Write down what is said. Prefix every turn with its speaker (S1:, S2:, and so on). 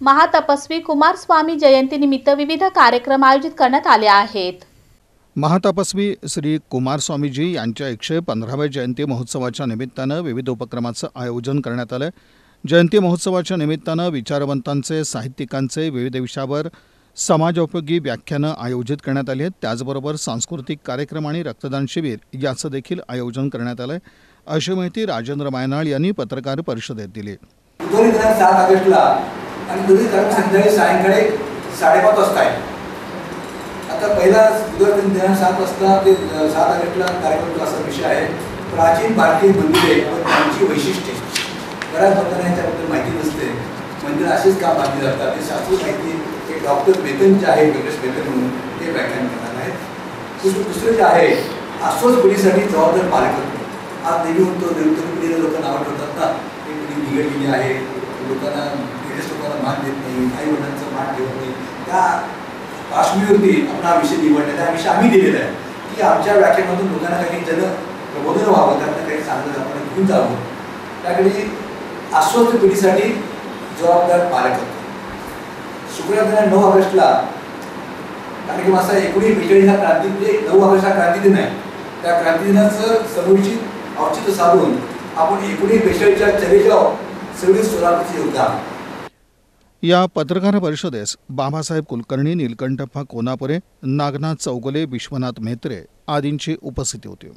S1: महातपस्वी कुमारस्वामी जयंतीनिमित्त विविध कार्यक्रम आयोजित करण्यात आले आहेत।
S2: महातपस्वी श्री कुमारस्वामीजी यांच्या 115व्या जयंती महोत्सवाच्या निमित्तानं विविध उपक्रमाचं आयोजन करण्यात आलं। जयंती महोत्सवाच्या निमित्तानं विचारवंतांचे, साहित्यिकांचे विविध विषयावर समाजोपयोगी व्याख्यानं आयोजित करण्यात आली आहेत। त्याचबरोबर सांस्कृतिक कार्यक्रम आणि रक्तदान शिबिर याचं देखील आयोजन करण्यात आलं आहे, अशी माहिती राजेंद्र मायनाळ यांनी पत्रकार परिषदेत दिली।
S3: 7 ऑगस्टला आणि दोन्ही कार्यक्रम संध्याकाळी सायंकाळी 5:30 वाजता आहे। आता पहिला दिनांक 7 वाजता ते 7 ऑगस्टला कार्यक्रमाचा असा विषय आहे, प्राचीन भारतीय मंदिरे व त्यांची वैशिष्ट्ये। बऱ्याच लोकांना याच्याबद्दल माहिती नसते। मंदिर असेच काम बांधली जातात, ते शास्त्रीय माहिती ते डॉक्टर मेतन जे आहे, योगेश मेतन म्हणून ते व्याख्यान करणार आहेत। दुसरं जे आहे, अस्वस्थ पिढीसाठी जबाबदार पालकत्व। आज नेहमी म्हणतो नवीन पिढीला लोक नावं ठेवतात ना, ही पिढी बिघडलेली आहे, लोकांना मान देत नाही, आई वडिलांचा मान ठेवत नाही। त्या पार्श्वभूमीवरती आपण हा विषय निवडला, त्या विषय आम्ही दिलेला आहे की आमच्या व्याख्यानातून लोकांना काही प्रबोधन व्हावं, त्यांना काही चांगलं आपण घेऊन जावं। त्याकडे अस्वस्थ पिढीसाठी जबाबदार पालकत्व। शुक्रवार 9 ऑगस्टला कार्यक्रम असा 1942 हा क्रांती, म्हणजे 9 ऑगस्ट हा क्रांती दिन आहे। त्या क्रांती दिनाचं समुचित औचित्य साधून आपण 1942च्या चलेजाव सगळे सोलापूरचे योगदान।
S2: या पत्रकार परिषदेस बाबासाहेब कुलकर्णी, नीलकंठप्पा कोनापुरे, नागनाथ चौगुले, विश्वनाथ म्हेत्रे आदींची उपस्थिती होती।